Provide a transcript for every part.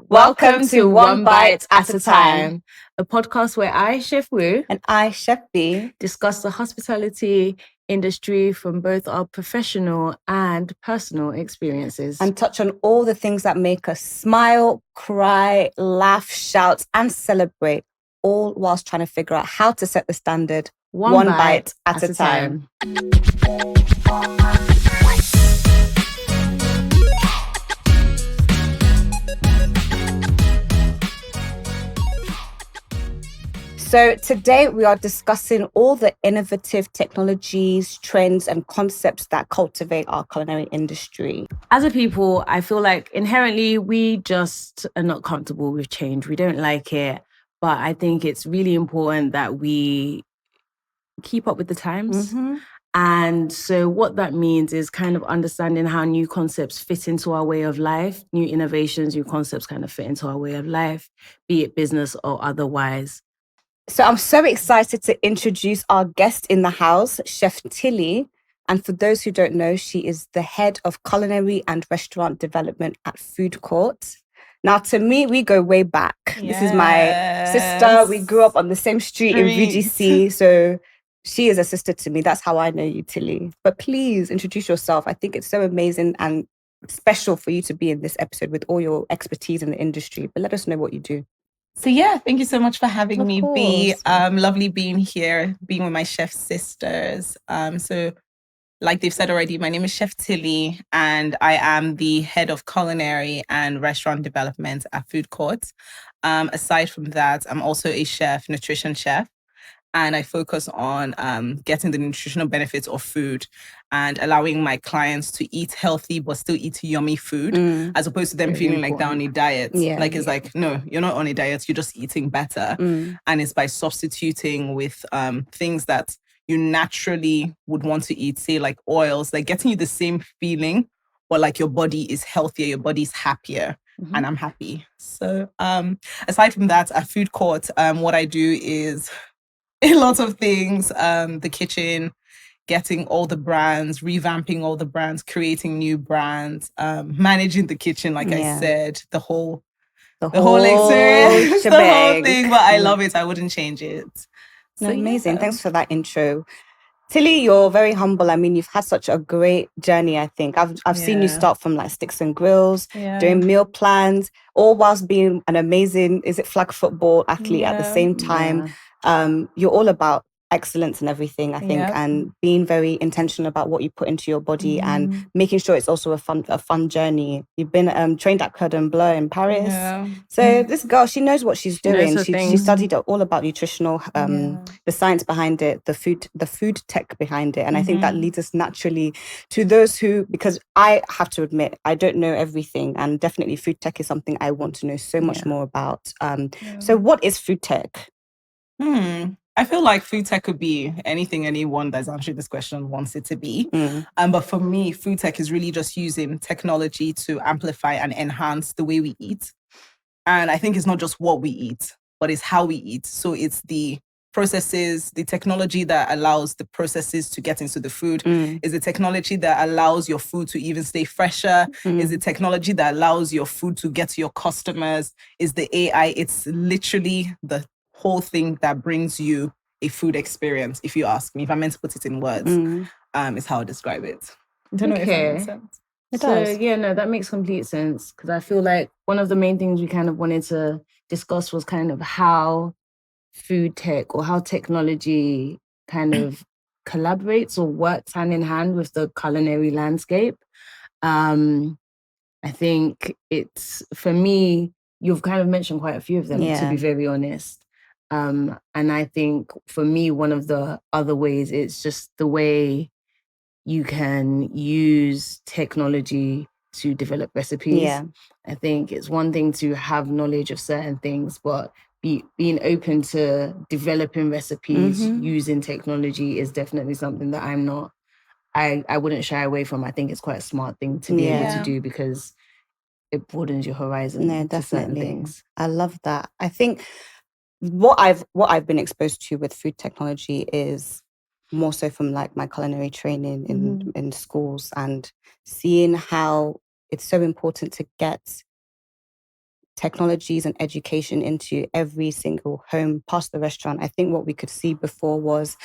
Welcome to One Bite at a Time, a podcast where I, Chef Wu, and I, Chef B, discuss the hospitality industry from both our professional and personal experiences. And touch on all the things that make us smile, cry, laugh, shout, and celebrate, all whilst trying to figure out how to set the standard one bite at a time. So today we are discussing all the innovative technologies, trends, and concepts that cultivate our culinary industry. As a people, I feel like inherently we just are not comfortable with change. We don't like it. But I think it's really important that we keep up with the times. Mm-hmm. And so what that means is kind of understanding how new concepts fit into our way of life, new innovations, new concepts kind of fit into our way of life, be it business or otherwise. So I'm so excited to introduce our guest in the house, Chef Tilly. And for those who don't know, she is the head of culinary and restaurant development at Food Court. Now, to me, we go way back. Yes. This is my sister. We grew up on the same street in VGC. So she is a sister to me. That's how I know you, Tilly. But please introduce yourself. I think it's so amazing and special for you to be in this episode with all your expertise in the industry. But let us know what you do. So thank you so much for having me, course. B. Lovely being here, being with my chef sisters. So like they've said already, my name is Chef Tilly, and I am the head of culinary and restaurant development at Food Court. Aside from that, I'm also a chef, nutrition chef, and I focus on getting the nutritional benefits of food and allowing my clients to eat healthy but still eat yummy food, as opposed to them feeling like they're on a diet. Like, no, you're not on a diet, you're just eating better. And it's by substituting with things that you naturally would want to eat, say like oils, like getting you the same feeling, but like your body is healthier, your body's happier. And I'm happy. So aside from that, at Food Court, what I do is a lot of things, the kitchen, getting all the brands, revamping all the brands, creating new brands, managing the kitchen, like I said, the whole experience, the whole thing. But I love it. I wouldn't change it. So, amazing. Thanks for that intro. Tilly, you're very humble. I mean, you've had such a great journey, I think. I've seen you start from like Sticks and Grills, doing meal plans, all whilst being an amazing, flag football athlete at the same time. You're all about excellence and everything, I think, and being very intentional about what you put into your body and making sure it's also a fun journey. You've been trained at Cordon Bleu in Paris. So this girl, she knows what she's doing. She studied all about nutritional, the science behind it, the food tech behind it. And I think that leads us naturally to those who, because I have to admit, I don't know everything, and definitely food tech is something I want to know so much more about. So what is food tech? I feel like food tech could be anything anyone that's answering this question wants it to be. But for me, food tech is really just using technology to amplify and enhance the way we eat. And I think it's not just what we eat, but it's how we eat. So it's the processes, the technology that allows the processes to get into the food. Is the technology that allows your food to even stay fresher. Is the technology that allows your food to get to your customers. Is the AI. It's literally the whole thing that brings you a food experience, if you ask me. If I meant to put it in words, is how I describe it. I don't know if that makes sense. It does. That makes complete sense, because I feel like one of the main things we kind of wanted to discuss was kind of how food tech or how technology kind of collaborates or works hand in hand with the culinary landscape. I think it's, for me, you've kind of mentioned quite a few of them, to be very honest. And I think for me, one of the other ways, it's just the way you can use technology to develop recipes. I think it's one thing to have knowledge of certain things, but being open to developing recipes using technology is definitely something that I wouldn't shy away from. I think it's quite a smart thing to be able to do, because it broadens your horizon. No, to certain definitely. Things. I love that. I think what I've been exposed to with food technology is more so from like my culinary training in schools, and seeing how it's so important to get technologies and education into every single home past the restaurant, I think what we could see before was,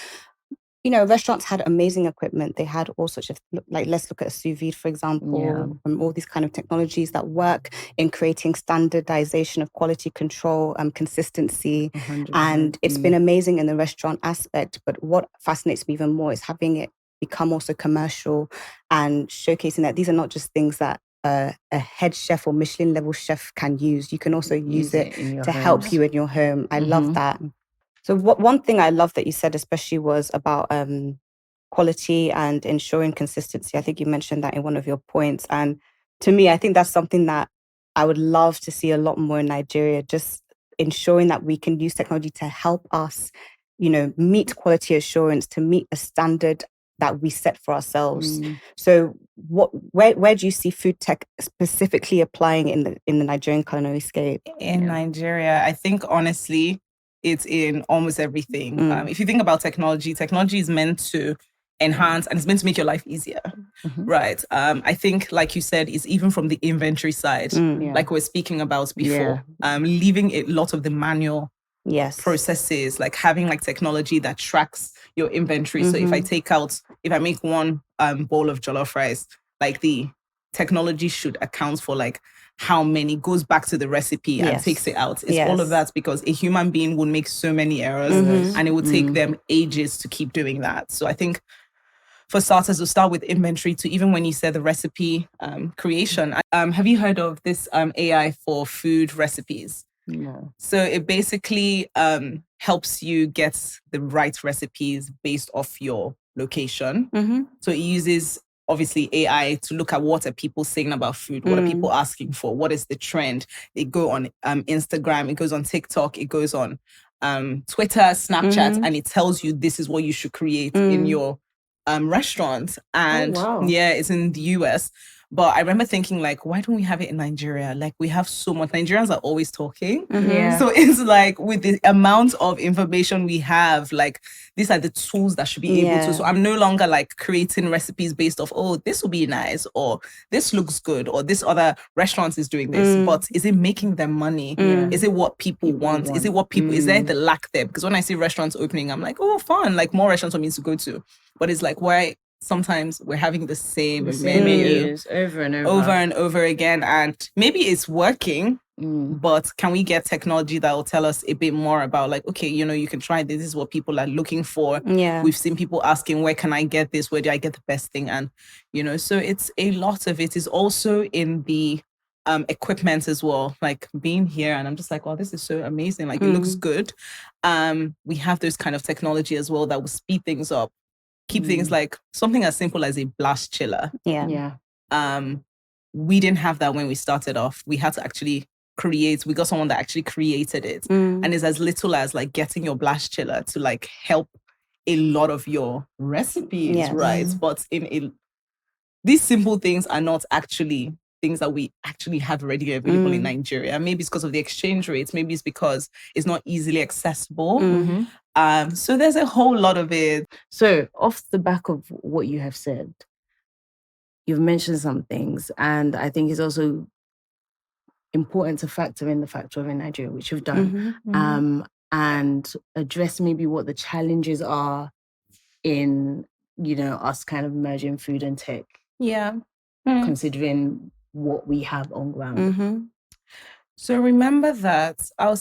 restaurants had amazing equipment. They had all sorts of, like, let's look at a sous vide, for example, all these kind of technologies that work in creating standardization of quality control and consistency. 100%. And it's been amazing in the restaurant aspect. But what fascinates me even more is having it become also commercial and showcasing that these are not just things that a head chef or Michelin level chef can use. You can also use it to help you in your home. I love that. So one thing I love that you said especially was about quality and ensuring consistency. I think you mentioned that in one of your points. And to me, I think that's something that I would love to see a lot more in Nigeria, just ensuring that we can use technology to help us, meet quality assurance, to meet a standard that we set for ourselves. So where do you see food tech specifically applying in the Nigerian culinary scape? In Nigeria, I think honestly, it's in almost everything. If you think about technology is meant to enhance and it's meant to make your life easier, right? I think, like you said, it's even from the inventory side, like we're speaking about before, leaving a lot of the manual processes, like having like technology that tracks your inventory. So if I make one bowl of jollof rice, like the technology should account for like how many goes back to the recipe and takes it out. It's all of that because a human being would make so many errors and it would take them ages to keep doing that. So I think for starters, we'll start with inventory to even when you said the recipe creation. Have you heard of this AI for food recipes? No. So it basically helps you get the right recipes based off your location. So it uses obviously AI to look at what are people saying about food, what are people asking for, what is the trend. It go on Instagram, it goes on TikTok, it goes on Twitter, Snapchat, and it tells you this is what you should create in your restaurant. And it's in the US. But I remember thinking, like, why don't we have it in Nigeria? Like, we have so much. Nigerians are always talking. So it's like, with the amount of information we have, like, these are the tools that should be able to. So I'm no longer, like, creating recipes based off, oh, this will be nice, or this looks good, or this other restaurant is doing this. But is it making them money? Is it what people want? Is it what people, is there the lack there? Because when I see restaurants opening, I'm like, oh, fun. Like, more restaurants for me to go to. But it's like, why? Sometimes we're having the same menu over and over again, and maybe it's working, but can we get technology that will tell us a bit more about, like, okay, you can try this. This is what people are looking for. We've seen people asking, where can I get this? Where do I get the best thing? And so it's a lot of it is also in the equipment as well, like being here, and I'm just like, wow, this is so amazing. Like, it looks good. We have those kind of technology as well that will speed things up. Keep things like something as simple as a blast chiller. We didn't have that when we started off. We had to actually we got someone that actually created it. And it's as little as like getting your blast chiller to like help a lot of your recipes, right? But these simple things are not actually things that we actually have already available in Nigeria. Maybe it's because of the exchange rates. Maybe it's because it's not easily accessible. So there's a whole lot of it. So off the back of what you have said, you've mentioned some things, and I think it's also important to factor in the factor of in Nigeria, which you've done, and address maybe what the challenges are in, us kind of merging food and tech. Considering what we have on ground. So remember that I'll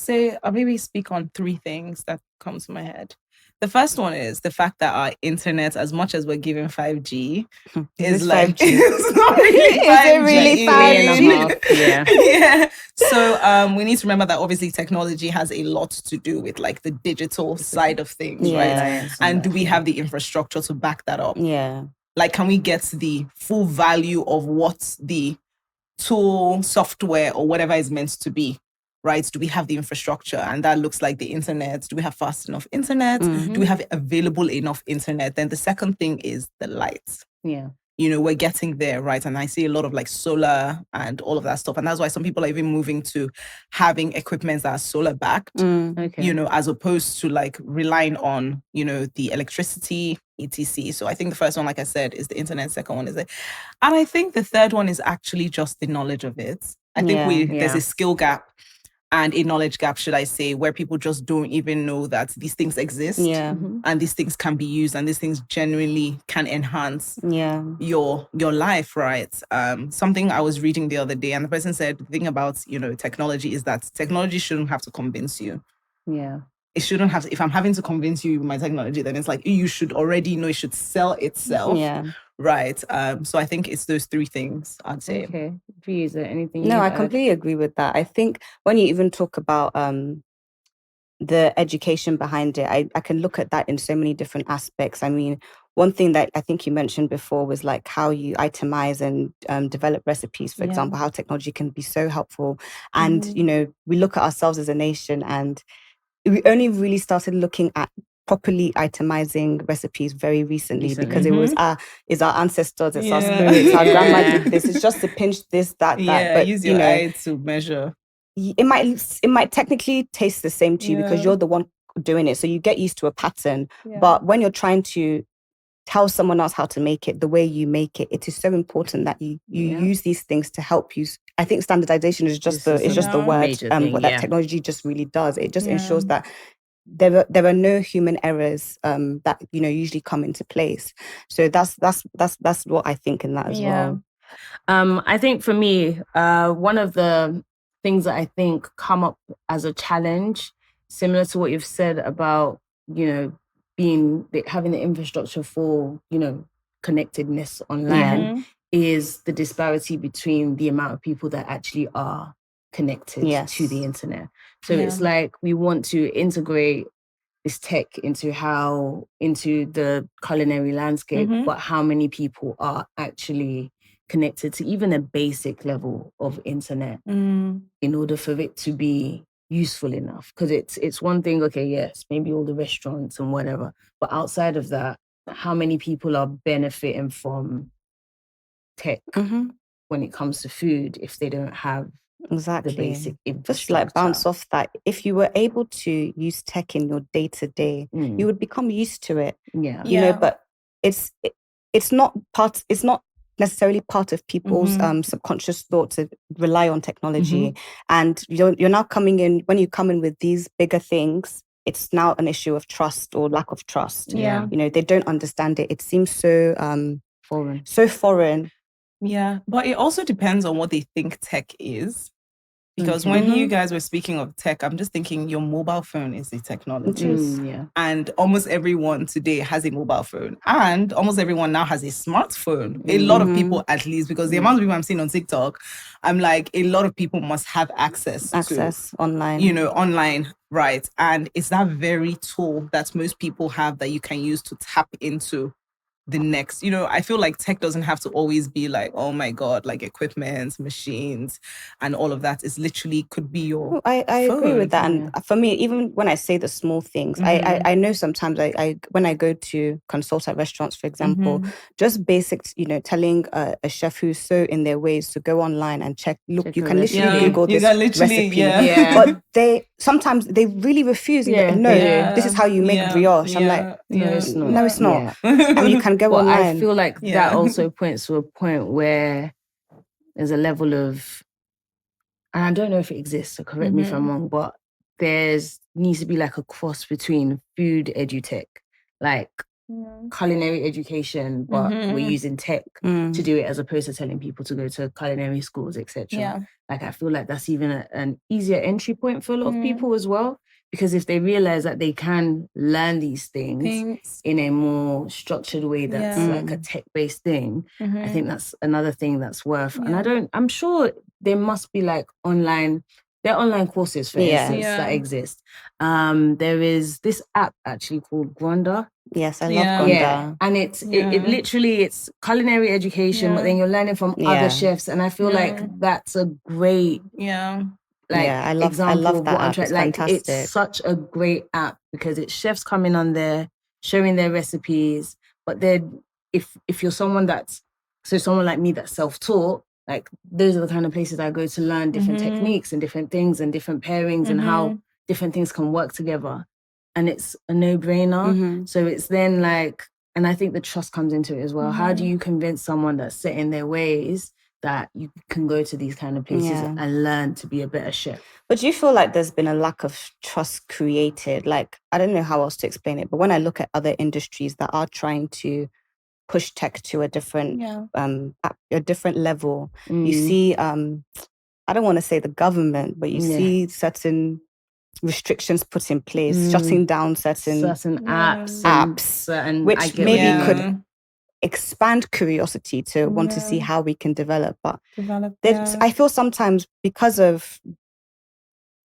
maybe speak on three things that come to my head. The first one is the fact that our internet, as much as we're giving 5G, is like 5G? It's not really 5G. Is it really 5G? Yeah. So we need to remember that obviously technology has a lot to do with like the digital side of things, right? And do we have the infrastructure to back that up? Like, can we get the full value of what the tool, software, or whatever is meant to be, right? Do we have the infrastructure? And that looks like the internet. Do we have fast enough internet? Do we have available enough internet? Then the second thing is the lights. We're getting there, right? And I see a lot of like solar and all of that stuff. And that's why some people are even moving to having equipment that are solar backed, as opposed to like relying on, the electricity, etc. So I think the first one, like I said, is the internet. Second one is it. And I think the third one is actually just the knowledge of it. I think there's a skill gap and a knowledge gap, should I say, where people just don't even know that these things exist and these things can be used and these things genuinely can enhance your life, right? Something I was reading the other day, and the person said the thing about, technology is that technology shouldn't have to convince you. Yeah. It shouldn't have to, if I'm having to convince you with my technology, then it's like you should already know it should sell itself. Yeah. Right. So I think it's those three things, I'd say. Okay. V, is there anything No, I completely agree with that. I think when you even talk about the education behind it, I can look at that in so many different aspects. I mean, one thing that I think you mentioned before was like how you itemize and develop recipes, for example, how technology can be so helpful. And, we look at ourselves as a nation, and we only really started looking at properly itemizing recipes very recently because it was our ancestors, it's our spirits, our grandma did this. It's just to pinch this, that. But use your eye to measure. It might technically taste the same to you because you're the one doing it, so you get used to a pattern. But when you're trying to tell someone else how to make it the way you make it, it is so important that you use these things to help you. I think standardization is just the word what that technology just really does. It just ensures that there are no human errors that usually come into place. So that's what I think in that as well. I think for me, one of the things that I think come up as a challenge, similar to what you've said about having the infrastructure for connectedness online, is the disparity between the amount of people that actually are connected to the internet. So it's like we want to integrate this tech into the culinary landscape, but how many people are actually connected to even a basic level of internet in order for it to be useful enough? Because it's one thing, okay, yes, maybe all the restaurants and whatever, but outside of that, how many people are benefiting from tech when it comes to food if they don't have the basic infrastructure? Just like bounce off that, if you were able to use tech in your day-to-day, you would become used to it. But it's not necessarily part of people's subconscious thought to rely on technology. And you're now coming in, when you come in with these bigger things, it's now an issue of trust or lack of trust. They don't understand it. It seems so foreign. Yeah, but it also depends on what they think tech is. Because when you guys were speaking of tech, I'm just thinking your mobile phone is a technology. And almost everyone today has a mobile phone. And almost everyone now has a smartphone. A lot of people, at least, because the amount of people I'm seeing on TikTok, I'm like, a lot of people must have access to online. Online, right? And it's that very tool that most people have that you can use to tap into the next, I feel like tech doesn't have to always be like, oh my God, like equipment, machines, and all of that. Is literally could be your I agree with that. And for me, even when I say the small things, I know sometimes I when I go to consult at restaurants, for example, just basics, telling a chef who's so in their ways to go online and check you can literally Google this recipe. But they sometimes really refuse. This is how you make brioche. I'm like, no, it's not. And you can go online. I feel like that also points to a point where there's a level of, and I don't know if it exists, so correct me if I'm wrong, but needs to be like a cross between food edutech, like culinary education, but we're using tech to do it as opposed to telling people to go to culinary schools, etc. Like I feel like that's even an easier entry point for a lot of people as well. Because if they realize that they can learn these things in a more structured way that's like a tech-based thing, I think that's another thing that's worth. And I'm sure there must be like there are online courses, for instance, that exist. There is this app actually called Granda. Yes, I love Granda. Yeah. And it literally, it's culinary education, but then you're learning from other chefs. And I feel like that's a great I love that app. It's fantastic. It's such a great app because it's chefs coming on there, showing their recipes. But then if you're someone someone like me that's self-taught, like those are the kind of places I go to learn different techniques and different things and different pairings and how different things can work together. And it's a no-brainer. So it's then like, and I think the trust comes into it as well. How do you convince someone that's set in their ways that you can go to these kind of places and learn to be a better chef. But do you feel like there's been a lack of trust created? Like, I don't know how else to explain it, but when I look at other industries that are trying to push tech to a different level, you see, I don't want to say the government, but you see certain restrictions put in place, shutting down certain apps, which maybe could expand curiosity to want to see how we can develop. But I feel sometimes because of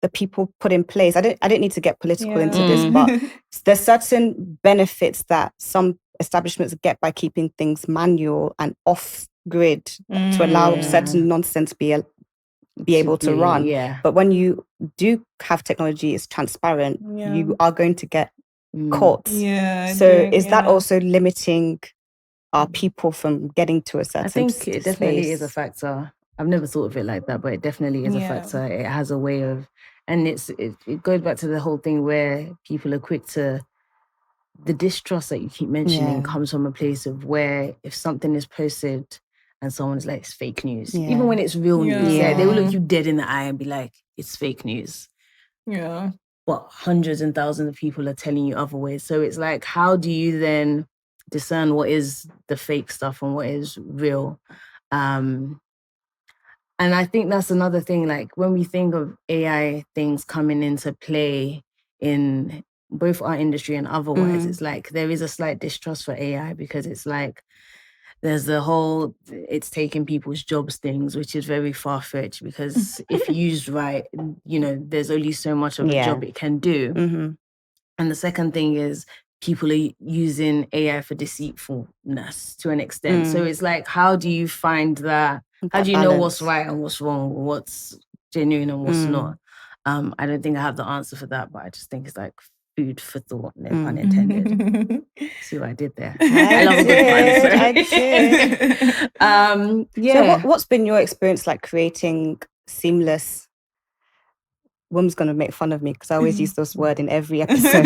the people put in place, I don't need to get political into this, but there's certain benefits that some establishments get by keeping things manual and off grid to allow certain nonsense be able to run. But when you do have technology, it's transparent, you are going to get caught. So is that also limiting our people from getting to a certain I think it definitely is a factor. I've never thought of it like that, but it definitely is a factor. It has a way of, and it goes back to the whole thing where people are quick to, the distrust that you keep mentioning comes from a place of where if something is posted and someone's like, it's fake news, even when it's real news, they will look you dead in the eye and be like, it's fake news. Yeah. But hundreds and thousands of people are telling you other ways. So it's like, how do you then discern what is the fake stuff and what is real? And I think that's another thing, like when we think of AI things coming into play in both our industry and otherwise, it's like there is a slight distrust for AI because it's like there's the whole it's taking people's jobs things, which is very far-fetched because if used right, there's only so much of a job it can do. And the second thing is people are using AI for deceitfulness to an extent. So it's like, how do you find that? How do you know what's right and what's wrong, what's genuine and what's not? I don't think I have the answer for that, but I just think it's like food for thought, no pun intended. See what I did there? I love a good pun. So what's been your experience like creating seamless? Wom's going to make fun of me because I always use this word in every episode.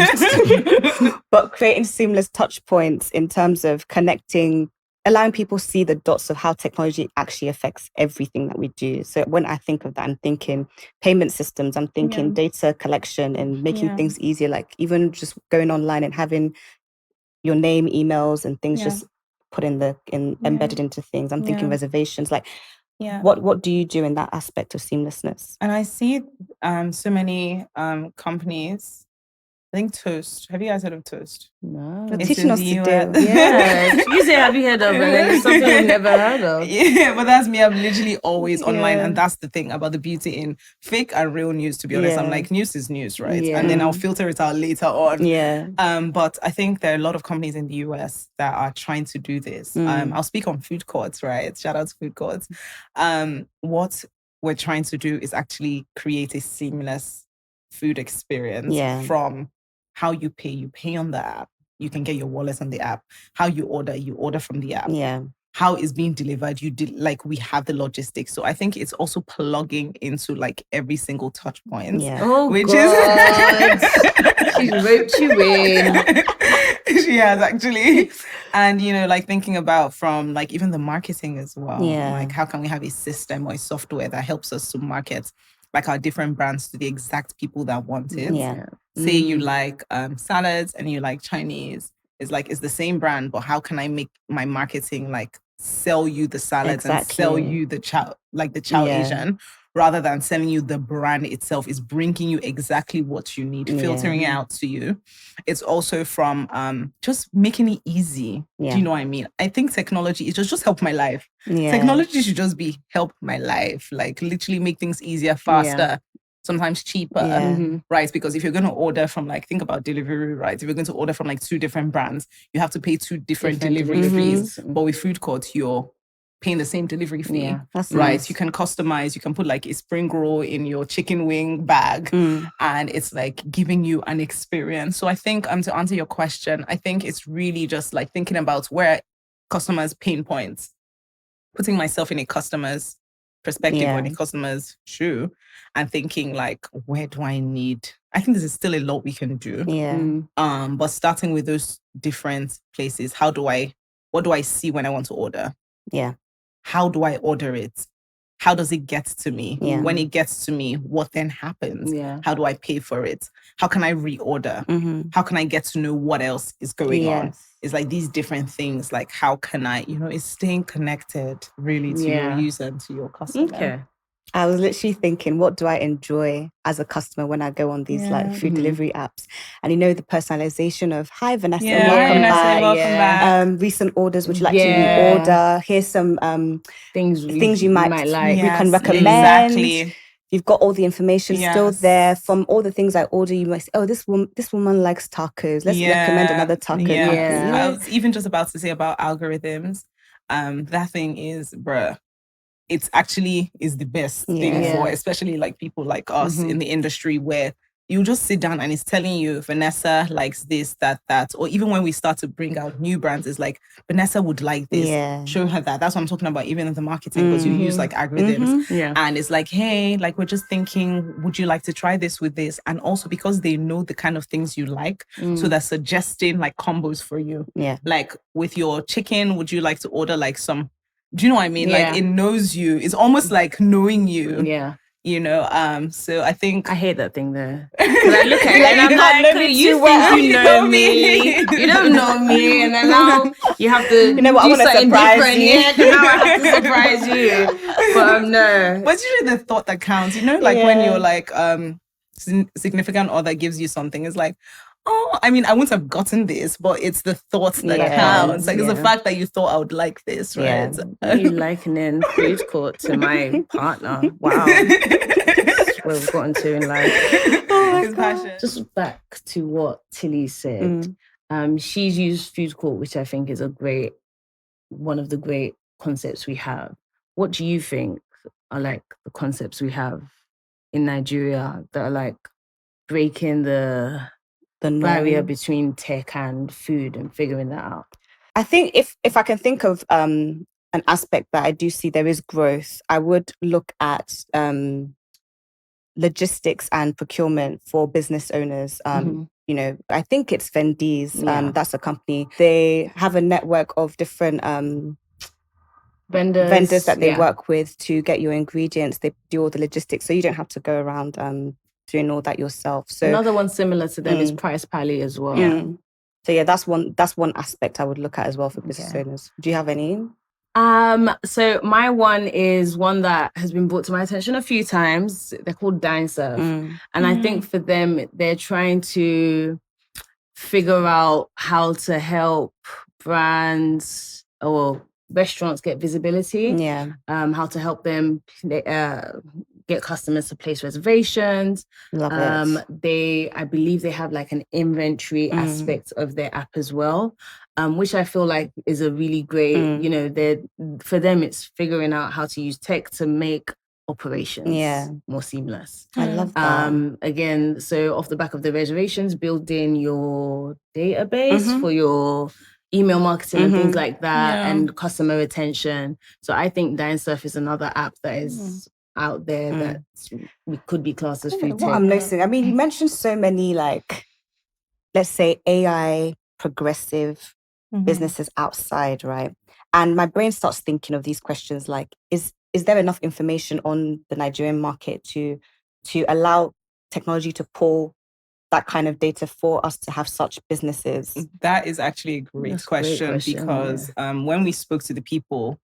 But creating seamless touch points in terms of connecting, allowing people to see the dots of how technology actually affects everything that we do. So when I think of that, I'm thinking payment systems, I'm thinking data collection and making things easier, like even just going online and having your name, emails and things just put embedded into things. I'm thinking reservations, like what do you do in that aspect of seamlessness? And I see so many companies. I think Toast. Have you guys heard of Toast? No. You're teaching us to do. Yeah. You say, have you heard of it? And it's something we've never heard of. Yeah, but that's me. I'm literally always online. And that's the thing about the beauty in fake and real news, to be honest. I'm like, news is news, right? And then I'll filter it out later on. But I think there are a lot of companies in the US that are trying to do this. I'll speak on food courts, right? Shout out to food courts. What we're trying to do is actually create a seamless food experience from how you pay on the app. You can get your wallet on the app. How you order from the app. How it's being delivered, we have the logistics. So I think it's also plugging into like every single touch point. Which God. She's roped you in. She has actually. And like thinking about from like even the marketing as well. Like how can we have a system or a software that helps us to market like our different brands to the exact people that want it. Say you like salads and you like Chinese. It's the same brand, but how can I make my marketing like sell you the salads and sell you the chow Asian, rather than selling you the brand itself? Is bringing you exactly what you need, filtering it out to you. It's also from just making it easy. Do you know what I mean? I think technology is just help my life. Technology should just be help my life, like literally make things easier, faster, sometimes cheaper, right? Because if you're going to order from think about delivery, right? If you're going to order from 2 different brands, you have to pay 2 different delivery fees. But with food court, you're paying the same delivery fee, that's right? nice. You can customize, you can put a spring roll in your chicken wing bag and it's giving you an experience. So I think to answer your question, I think it's really just thinking about where customers' pain points, putting myself in a customer's perspective or in a customer's shoe and thinking where do I need? I think there's still a lot we can do. But starting with those different places, what do I see when I want to order? how do I order it? How does it get to me? Yeah. When it gets to me, what then happens? Yeah. How do I pay for it? How can I reorder? Mm-hmm. How can I get to know what else is going on? Yes. It's like these different things, like how can I, it's staying connected really to your user and to your customer. Okay. I was literally thinking, what do I enjoy as a customer when I go on these like food delivery apps? And the personalization of, hi Vanessa, welcome back. Recent orders, would you like to reorder? Here's some things you might like. We can recommend. Exactly. You've got all the information still there from all the things I order. You might say, oh, this woman likes tacos. Let's recommend another taco. I was even just about to say about algorithms. That thing is, bruh. It's actually is the best thing for, especially like people like us in the industry, where you just sit down and it's telling you Vanessa likes this, that, or even when we start to bring out new brands, it's like Vanessa would like this. Show her that. That's what I'm talking about, even in the marketing, because you use like algorithms. And it's like, hey, like we're just thinking, would you like to try this with this? And also because they know the kind of things you like, so they're suggesting like combos for you. Like with your chicken, would you like to order like some? Do you know what I mean? Like it knows you. It's almost like knowing you. Yeah. So I think I hate that thing there. I look at it and I'm like, you think you know me. You don't know me. And then now you have to I want to surprise you. Yeah, now I have to surprise you. But no. But it's usually the thought that counts, like when you're like significant other gives you something, it's like, oh, I mean, I wouldn't have gotten this, but it's the thought that counts. Like, it's the fact that you thought I would like this, right? Are you likening food court to my partner? Wow. That's where we've gotten to in life. His passion. Just back to what Tilly said. She's used food court, which I think is one of the great concepts we have. What do you think are like the concepts we have in Nigeria that are like breaking the barrier between tech and food and figuring that out? I think if I can think of an aspect that I do see there is growth, I would look at logistics and procurement for business owners. I think it's Vendees. That's a company. They have a network of different vendors that they work with to get your ingredients. They do all the logistics, so you don't have to go around doing all that yourself. So another one similar to them is Price Pally as well. So that's one aspect I would look at as well for business owners. Do you have any? So my one is one that has been brought to my attention a few times. They're called Dine Surf. And I think for them, they're trying to figure out how to help brands or restaurants get visibility. How to help them get customers to place reservations. Love it. I believe they have like an inventory aspect of their app as well, which I feel like is a really great, for them, it's figuring out how to use tech to make operations more seamless. I love that. Again, so off the back of the reservations, build in your database for your email marketing and things like that, and customer retention. So I think Dine Surf is another app that is out there that we could be classed as food tech. What I'm noticing, I mean, you mentioned so many, like, let's say AI progressive businesses outside, right? And my brain starts thinking of these questions like, is there enough information on the Nigerian market to allow technology to pull that kind of data for us to have such businesses? That is actually a great question, because when we spoke to the people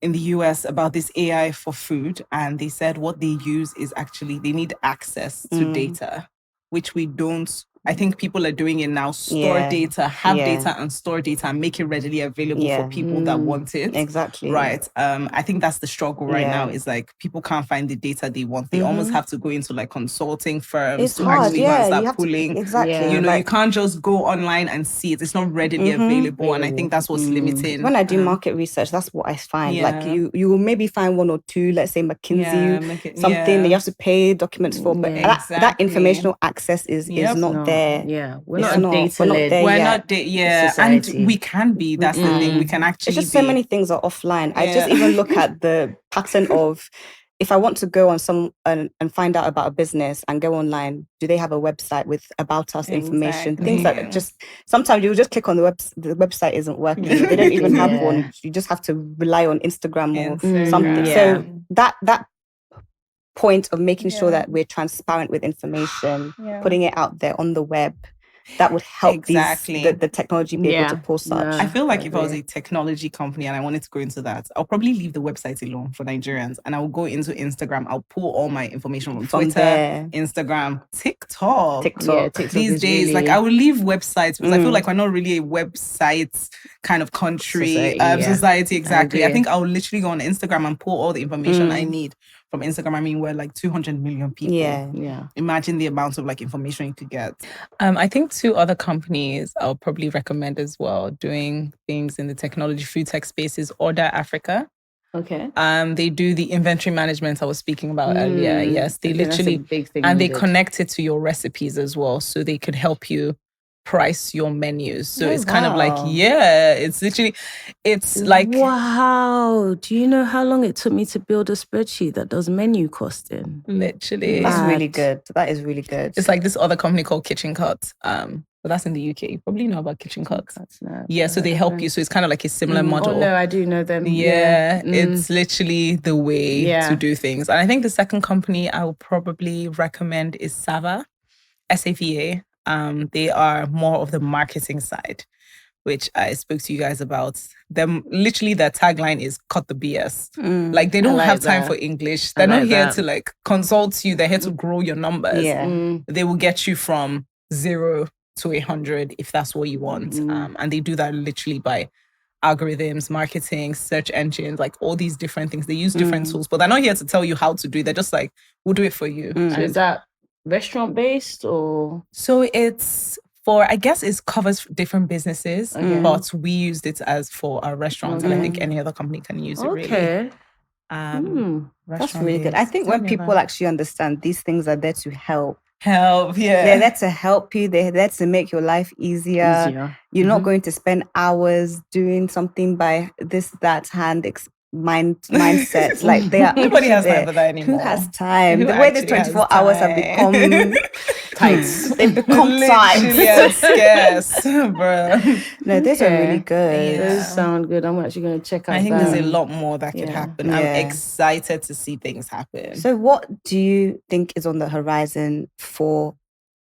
in the US about this AI for food, and they said what they use is actually they need access to data, which we don't. I think people are doing it now. Store data, have data and store data and make it readily available for people that want it. Exactly. Right. I think that's the struggle right now, is like people can't find the data they want. They almost have to go into like consulting firms to actually start pulling. You can't just go online and see it. It's not readily available. And I think that's what's limiting. When I do market research, that's what I find. Like you will maybe find one or two, let's say McKinsey, something that you have to pay documents for. But that informational access is not there. We're not data-led. We're not and we can be. That's the thing. We can actually. It's just so many things are offline. I just even look at the pattern of if I want to go on and find out about a business and go online, do they have a website with about us information? Things that just sometimes you just click on the website isn't working. They don't even have one. You just have to rely on Instagram or something. So that point of making sure that we're transparent with information, putting it out there on the web, that would help the technology be able to pull such. I feel like if I was a technology company and I wanted to go into that, I'll probably leave the website alone for Nigerians and I'll go into Instagram. I'll pull all my information from Twitter, there. Instagram, TikTok. TikTok These days, really... like I will leave websites because I feel like we're not really a website kind of country, society. Exactly. I think I'll literally go on Instagram and pull all the information I need from Instagram. I mean, we're like 200 million people. Yeah. Imagine the amount of like information you could get. I think 2 other companies I'll probably recommend as well doing things in the technology food tech space is Order Africa. Okay. They do the inventory management I was speaking about earlier. Yes, they literally that's a big thing and they connect it to your recipes as well, so they could help you price your menus. So it's kind of like, it's literally, it's like... Wow. Do you know how long it took me to build a spreadsheet that does menu costing? Literally. That's really good. That is really good. It's like this other company called Kitchen Cut. But that's in the UK. You probably know about Kitchen Cuts. So they help you. So it's kind of like a similar model. Oh, no, I do know them. It's literally the way to do things. And I think the second company I will probably recommend is Sava, SAVA. They are more of the marketing side, which I spoke to you guys about. Them literally their tagline is cut the BS. Like they don't have time for English. They're not here to like consult you. They're here to grow your numbers. They will get you from 0 to 100 if that's what you want. And they do that literally by algorithms, marketing, search engines, like all these different things. They use different tools, but they're not here to tell you how to do it. They're just like, we'll do it for you. And is that restaurant based or? So it's for, I guess it covers different businesses, but we used it as for our restaurants, and I think any other company can use it really. That's really good. I think when people actually understand these things are there to help. They're there to help you. They're there to make your life easier. You're not going to spend hours doing something by this, that mindset. Like they are. Nobody has time for that anymore. Who has time? The way the 24 hours have become tight. They've become tight. Scarce, bro. No, those are really good. Those sound good. I'm actually going to check out. I think there's a lot more that could happen. I'm excited to see things happen. So what do you think is on the horizon for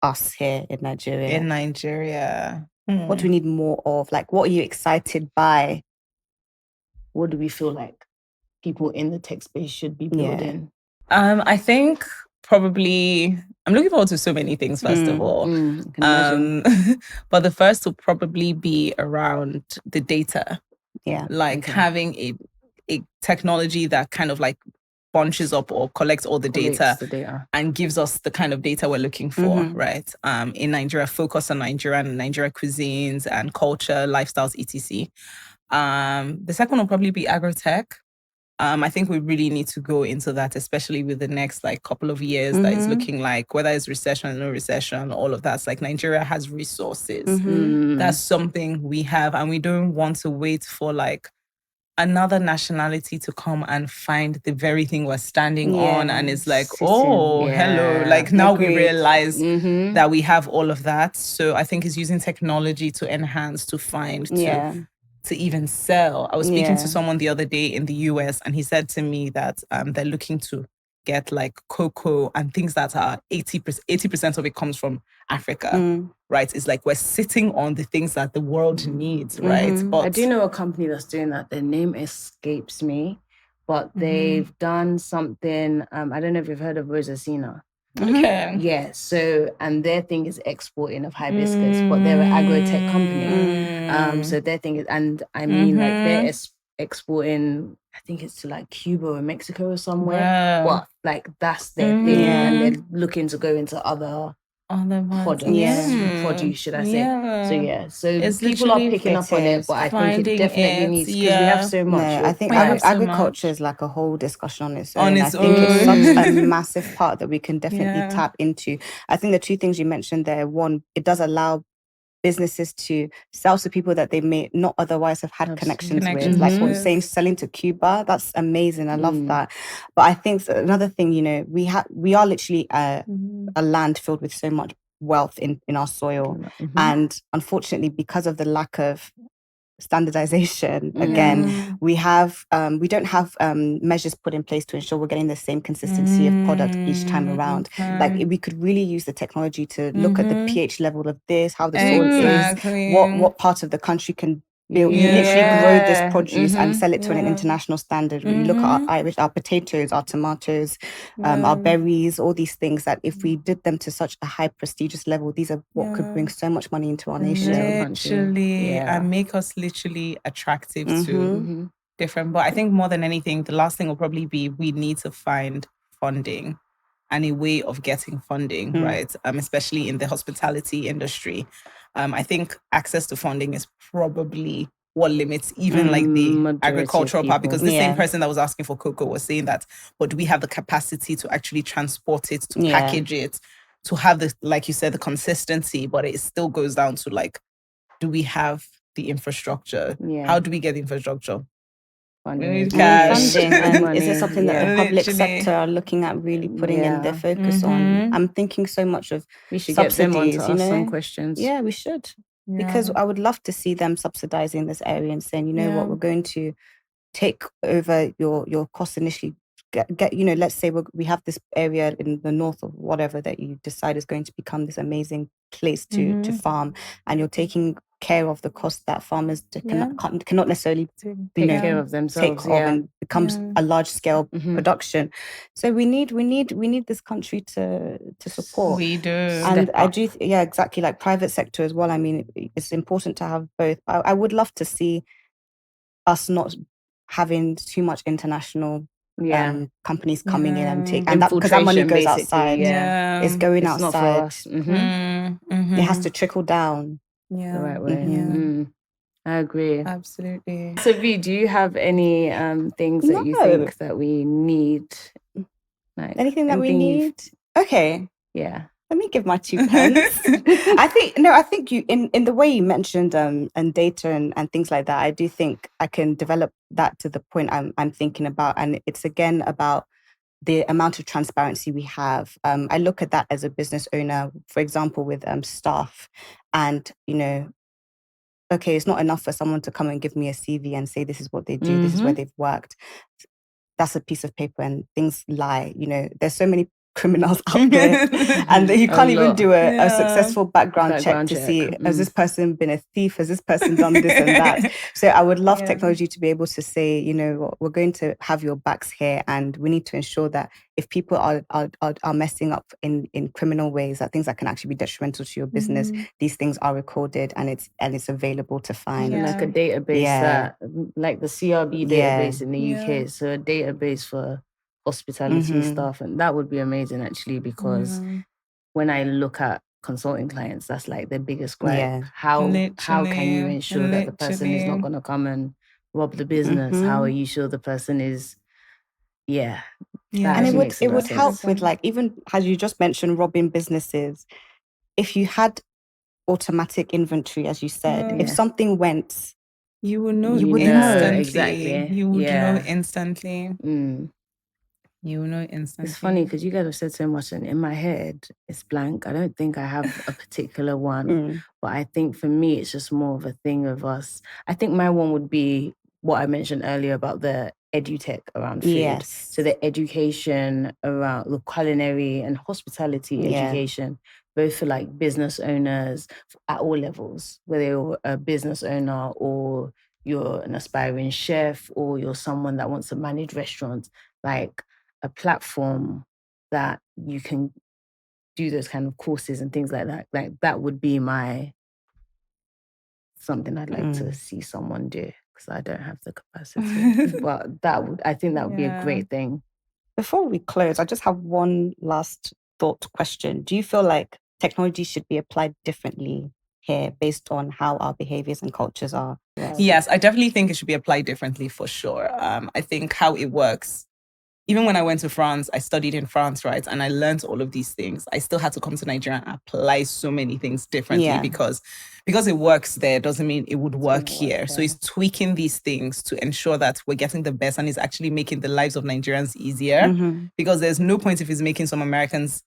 us here in Nigeria? What do we need more of? Like, what are you excited by? What do we feel like people in the tech space should be building? I think probably I'm looking forward to so many things, first of all. But the first will probably be around the data. Having a technology that kind of like bunches up or collects all the data and gives us the kind of data we're looking for, right? In Nigeria, focus on Nigeria and Nigeria cuisines and culture, lifestyles, etc. The second will probably be agrotech. I think we really need to go into that, especially with the next like couple of years that is looking like, whether it's recession or no recession, all of that's like Nigeria has resources. That's something we have, and we don't want to wait for like another nationality to come and find the very thing we're standing on, and it's like, hello. Like now we realize that we have all of that. So I think it's using technology to enhance, to find, to even sell. I was speaking to someone the other day in the US, and he said to me that they're looking to get like cocoa and things that are 80% of it comes from Africa, right? It's like we're sitting on the things that the world needs, right? But I do know a company that's doing that. Their name escapes me, but they've done something. I don't know if you've heard of Rosacina. Okay. Yeah, so, and their thing is exporting of hibiscus, but they're an agro-tech company. So their thing is, and I mean, like they're exporting, I think it's to like Cuba or Mexico or somewhere. But like that's their thing, and they're looking to go into other produce, should I say? So people are picking up on it, but I think it definitely needs, because we have so much. I think agriculture is like a whole discussion on its own. I think it's such a massive part that we can definitely tap into. I think the two things you mentioned there, one, it does allow businesses to sell to people that they may not otherwise have had connections with. Like what you're saying, selling to Cuba, that's amazing. I love that. But I think another thing, we are literally a land filled with so much wealth in our soil. And unfortunately, because of the lack of standardization, again, we don't have measures put in place to ensure we're getting the same consistency of product each time around. Like we could really use the technology to look at the pH level of this, how the soil is, what part of the country can literally grow this produce and sell it to an international standard. We look at our potatoes, our tomatoes, our berries, all these things that if we did them to such a high prestigious level, these are what could bring so much money into our nation. Literally, and make us literally attractive to different. But I think more than anything, the last thing will probably be we need to find funding and a way of getting funding, right? Especially in the hospitality industry. I think access to funding is probably what limits even like the agricultural part, because the same person that was asking for cocoa was saying that, but do we have the capacity to actually transport it, to package it, to have the, like you said, the consistency? But it still goes down to like, do we have the infrastructure? How do we get the infrastructure? We need cash. Funding. Is it something that the public sector are looking at really putting in their focus on? I'm thinking so much of we should subsidies, get them on to ask some questions. Yeah, we should. Because I would love to see them subsidizing this area and saying, what, we're going to take over your costs initially. Get let's say we have this area in the north or whatever that you decide is going to become this amazing place to farm, and you're taking care of the cost that farmers cannot necessarily take care of themselves, and becomes a large scale production. So we need this country to support. We do, and I do exactly, like private sector as well. I mean, it's important to have both. I would love to see us not having too much international companies coming in and take, and that because that money goes outside. It's going outside. Not for us. It has to trickle down the right way. I agree, absolutely. So V, do you have any things that you think that we need? Like anything that we need? Okay. Let me give my 2 pence. I think you in the way you mentioned and data and things like that, I do think I can develop that to the point I'm thinking about. And it's again about the amount of transparency we have. I look at that as a business owner, for example, with staff, and okay, it's not enough for someone to come and give me a CV and say this is what they do, this is where they've worked. That's a piece of paper, and things lie. There's so many criminals out there, and you can't even do a successful background check to see, has this person been a thief, has this person done this and that. So I would love technology to be able to say, we're going to have your backs here, and we need to ensure that if people are messing up in criminal ways, that things that can actually be detrimental to your business, these things are recorded and it's available to find. Like a database that, like the CRB database in the UK, so a database for hospitality stuff, and that would be amazing actually, because when I look at consulting clients, that's like their biggest gripe. How can you ensure that the person is not going to come and rob the business? How are you sure the person is and it would help with, like, even as you just mentioned, robbing businesses. If you had automatic inventory, as you said, if something went, you would know instantly. Exactly. You would know instantly. You know instantly. It's funny because you guys have said so much, and in my head, it's blank. I don't think I have a particular one, but I think for me, it's just more of a thing of us. I think my one would be what I mentioned earlier about the edutech around food. Yes. So the education around the culinary and hospitality education, both for like business owners at all levels, whether you're a business owner or you're an aspiring chef or you're someone that wants to manage restaurants, like a platform that you can do those kind of courses and things like that. Like that would be something I'd like to see someone do, because I don't have the capacity. But I think that would be a great thing. Before we close, I just have one last thought question. Do you feel like technology should be applied differently here based on how our behaviors and cultures are? Yes, I definitely think it should be applied differently for sure. I think how it works even when I went to France, I studied in France, right? And I learned all of these things. I still had to come to Nigeria and apply so many things differently because it works there doesn't mean it would work here. So it's tweaking these things to ensure that we're getting the best and it's actually making the lives of Nigerians easier. Because there's no point if it's making some Americans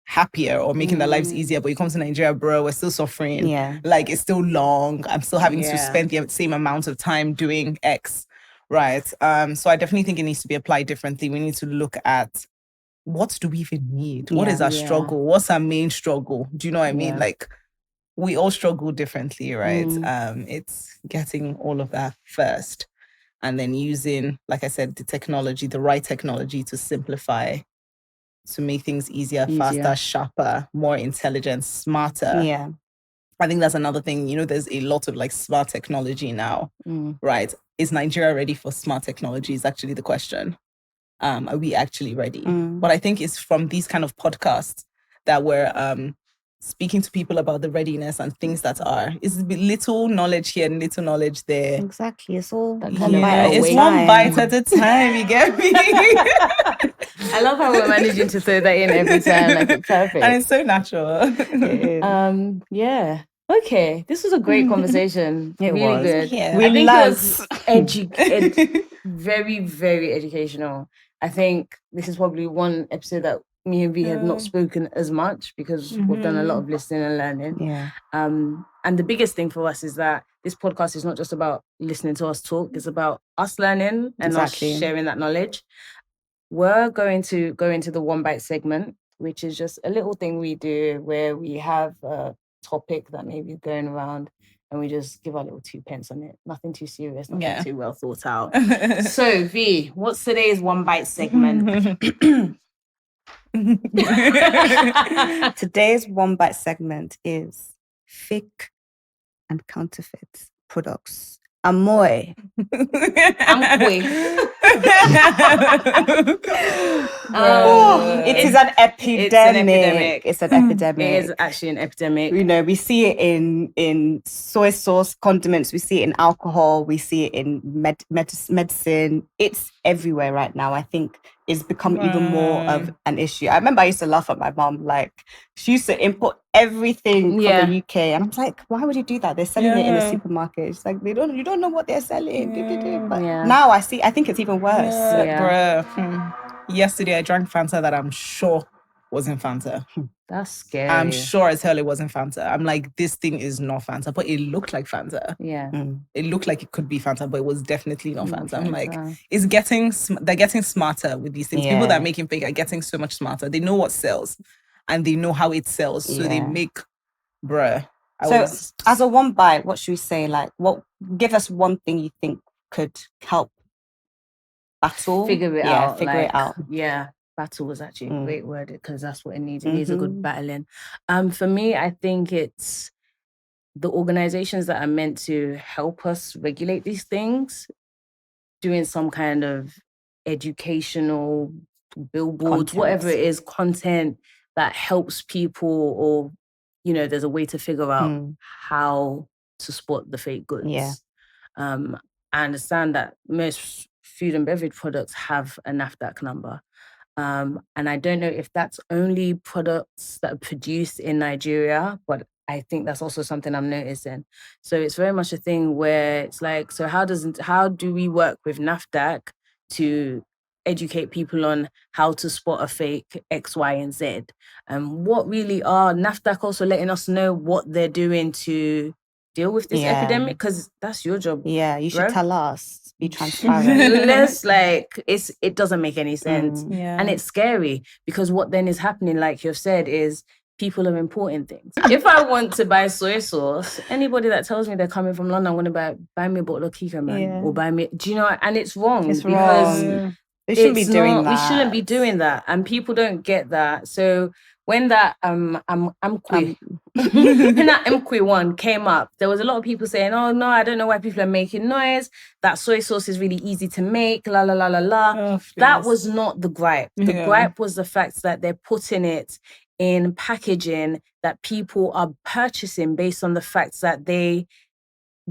happier or making their lives easier, but you come to Nigeria, bro, we're still suffering. Like, it's still long. I'm still having to spend the same amount of time doing X. Right. So I definitely think it needs to be applied differently. We need to look at what do we even need? What is our struggle? What's our main struggle? Do you know what I mean? Like, we all struggle differently, right? It's getting all of that first and then using, like I said, the right technology to simplify, to make things easier, faster, sharper, more intelligent, smarter. Yeah. I think that's another thing. You know, there's a lot of like smart technology now, right? Is Nigeria ready for smart technology is actually the question. Are we actually ready? But I think it's from these kind of podcasts that we're speaking to people about the readiness and things that are. It's little knowledge here and little knowledge there. Exactly. It's all it's one bite at a time, you get me? I love how we're managing to throw that in every time. Like, it's perfect. And it's so natural. Yeah. Okay. This was a great conversation. It really was. good. Yeah. I think it was very, very educational. I think this is probably one episode that me and V have not spoken as much because we've done a lot of listening and learning. Yeah. And the biggest thing for us is that this podcast is not just about listening to us talk, it's about us learning and us sharing that knowledge. We're going to go into the One Bite segment, which is just a little thing we do where we have a topic that maybe is going around and we just give our little 2 pence on it. Nothing too serious, nothing too well thought out. So, V, what's today's One Bite segment? Today's One Bite segment is fake and counterfeit products. Amoy. It is an epidemic. It's an epidemic. It is actually an epidemic. You know, we see it in soy sauce condiments. We see it in alcohol. We see it in medicine. It's everywhere right now. I think it's become even more of an issue. I remember I used to laugh at my mom. Like, she used to import everything from the UK, and I was like, why would you do that? They're selling it in the supermarket. It's like you don't know what they're selling. But now I think it's even worse. Yesterday I drank Fanta that I'm sure wasn't Fanta. That's scary. I'm sure as hell it wasn't Fanta. I'm like, this thing is not Fanta, but it looked like Fanta. Yeah. It looked like it could be Fanta, but it was definitely not Fanta. I'm like, they're getting smarter with these things. People that are making fake are getting so much smarter. They know what sells and they know how it sells. So they make, as a One Bite, what should we say? Like, give us one thing you think could help battle? Figure it out. Figure it out. Yeah. Battle was actually a great word because that's what it needs. It needs a good battling. For me, I think it's the organizations that are meant to help us regulate these things, doing some kind of educational billboards, whatever it is, content that helps people, or, you know, there's a way to figure out how to spot the fake goods. Yeah. I understand that most food and beverage products have a NAFDAC number. And I don't know if that's only products that are produced in Nigeria, but I think that's also something I'm noticing. So it's very much a thing where it's like, so how do we work with NAFDAC to educate people on how to spot a fake X, Y, and Z? And what really are NAFDAC also letting us know what they're doing to deal with this epidemic? Because that's your job. Yeah, you should tell us. Be transparent. It doesn't make any sense. And it's scary because what then is happening, like you've said, is people are importing things. If I want to buy soy sauce, anybody that tells me they're coming from London, I'm going to buy me a bottle of Kiko, man. Or buy me, do you know? And it's wrong. It's wrong. We shouldn't be doing that. We shouldn't be doing that. And people don't get that. So when that Amkwe one came up, there was a lot of people saying, oh no, I don't know why people are making noise. That soy sauce is really easy to make, la la la la la. Oh, that was not the gripe. The gripe was the fact that they're putting it in packaging that people are purchasing based on the fact that they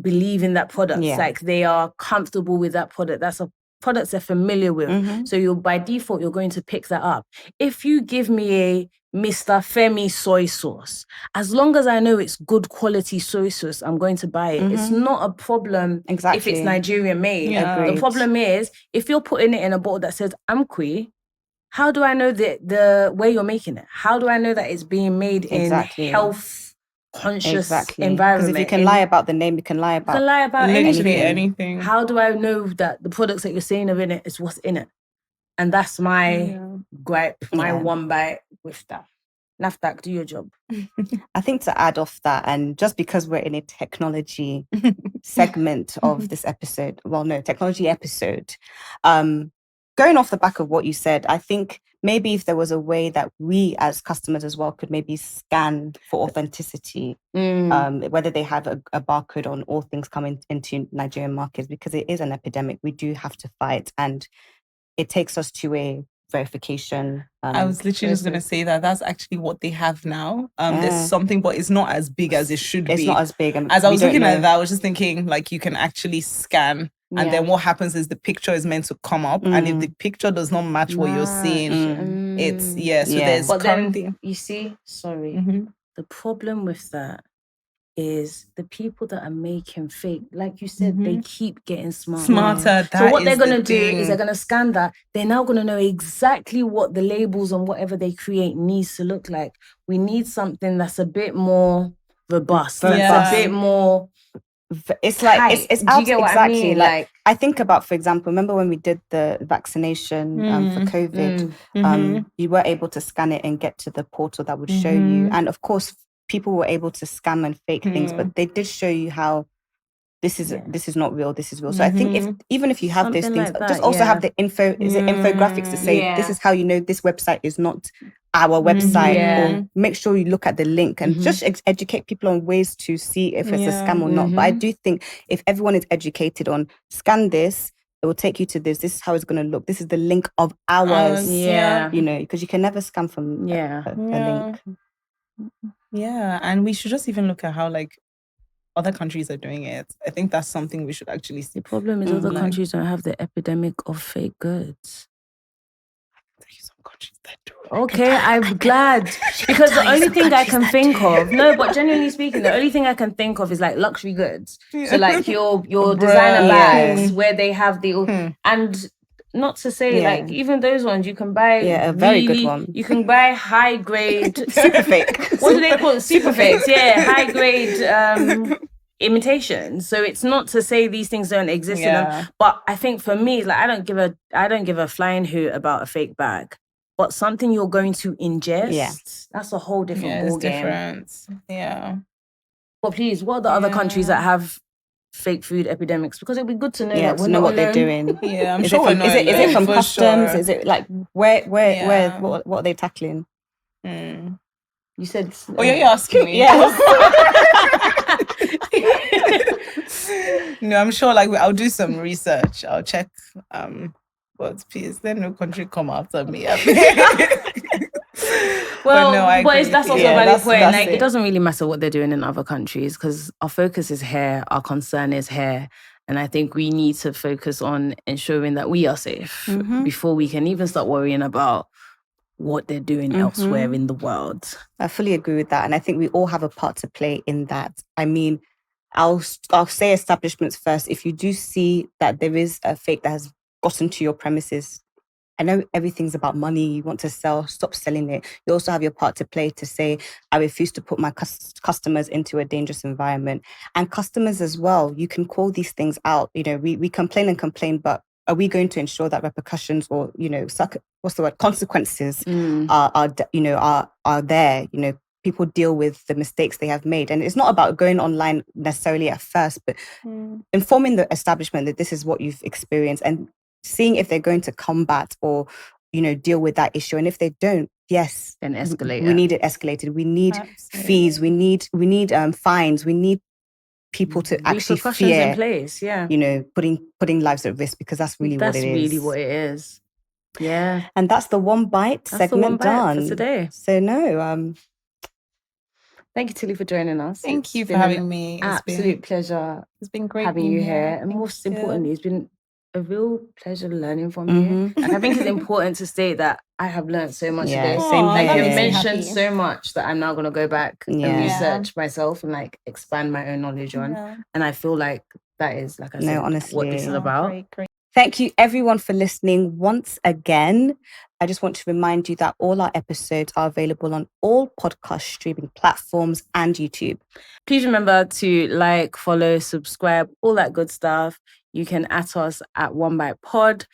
believe in that product. Like they are comfortable with that product. That's a products they're familiar with. So by default, you're going to pick that up. If you give me a Mr. Femi soy sauce, as long as I know it's good quality soy sauce, I'm going to buy it. It's not a problem if it's Nigerian made. The problem is if you're putting it in a bottle that says Amqui, how do I know the way you're making it? How do I know that it's being made in health conscious environment? Because if you can lie about the name, you can lie about anything. How do I know that the products that you're saying are in it is what's in it? And that's my gripe, my one bite with that. NAFDAC, do your job. I think to add off that, and just because we're in a technology segment of this episode, technology episode, going off the back of what you said, I think maybe if there was a way that we as customers as well could maybe scan for authenticity, whether they have a barcode on all things coming into Nigerian markets, because it is an epidemic we do have to fight, and it takes us to a verification. I was literally just going to say that's actually what they have now. There's something, but it's not as big as it should be. It's not as big. As I was looking at that, I was just thinking, like, you can actually scan, and then what happens is the picture is meant to come up, and if the picture does not match what you're seeing, it's so there's then you see, the problem with that is the people that are making fake, like you said, they keep getting smarter. So what they're going to do is they're going to scan that. They're now going to know exactly what the labels and whatever they create needs to look like. We need something that's a bit more robust. That's a bit more... It's tight. Like, it's out, exactly. I mean? Like, I think about, for example, remember when we did the vaccination for COVID, you were able to scan it and get to the portal that would show you. And of course, people were able to scam and fake things, but they did show you how this is not real, this is real. So I think even if you have something those things, like that, just also have the infographics to say this is how you know this website is not our website, or make sure you look at the link and just educate people on ways to see if it's a scam or not. But I do think if everyone is educated on scan this, it will take you to this is how it's going to look, this is the link of ours, you know, because you can never scam from a link. Yeah, and we should just even look at how like other countries are doing it. I think that's something we should actually see. The problem is other countries don't have the epidemic of fake goods. Some countries that do. Okay, I'm glad, because the only thing I can think of, but genuinely speaking, the only thing I can think of is like luxury goods. So like your designer bags where they have the and. Not to say like even those ones you can buy a very good one. You can buy high grade super fake. What do they call it? Super fakes, high grade imitations. So it's not to say these things don't exist in them. But I think for me, like I don't give a flying hoot about a fake bag. But something you're going to ingest, that's a whole different ballgame. Different. Yeah. But please, what are the other countries that have fake food epidemics? Because it'd be good to know that we're to know not what alone. they're doing. Yeah, I'm is sure. Is it from customs? Sure. Is it like where what are they tackling? You said. Oh, you're asking me. Yes. No, I'm sure. Like I'll do some research. I'll check. But please, then no country come after me. Well, but that's also a valid point. Like, it doesn't really matter what they're doing in other countries because our focus is here, our concern is here. And I think we need to focus on ensuring that we are safe before we can even start worrying about what they're doing elsewhere in the world. I fully agree with that. And I think we all have a part to play in that. I mean, I'll say establishments first. If you do see that there is a fake that has gotten to your premises, I know everything's about money. You want to sell, stop selling it. You also have your part to play to say, I refuse to put my customers into a dangerous environment. And customers as well, you can call these things out. You know, we complain and complain, but are we going to ensure that repercussions or, you know, consequences are there? You know, people deal with the mistakes they have made. And it's not about going online necessarily at first, but informing the establishment that this is what you've experienced and seeing if they're going to combat or, you know, deal with that issue. And if they don't, yes, then escalate. We need it escalated. We need fees. We need fines. We need people to actually fear in place. Yeah, you know, putting lives at risk, because that's really what it is. That's really what it is. Yeah, and that's the One Bite segment done for today. So no, thank you, Tilly, for joining us. Thank you for having me. Absolute pleasure. It's been great having you here. And most importantly, it's been a real pleasure learning from you. And I think it's important to state that I have learned so much today. Same like here. you mentioned so much that I'm now going to go back and research myself and like expand my own knowledge on. And I feel like that is, like I said, honestly, what this is about. Great. Thank you everyone for listening once again. I just want to remind you that all our episodes are available on all podcast streaming platforms and YouTube. Please remember to like, follow, subscribe, all that good stuff. You can at us at One Bite Pod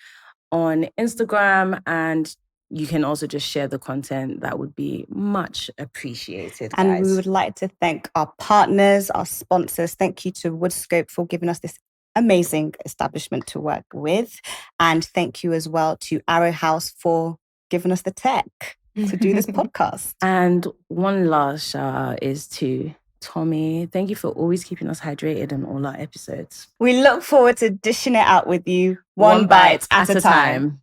on Instagram, and you can also just share the content. That would be much appreciated, guys. And we would like to thank our partners, our sponsors. Thank you to Woodscope for giving us this amazing establishment to work with. And thank you as well to Arrow House for giving us the tech to do this podcast. And one last shout out is to Tommy. Thank you for always keeping us hydrated in all our episodes. We look forward to dishing it out with you one bite at a time.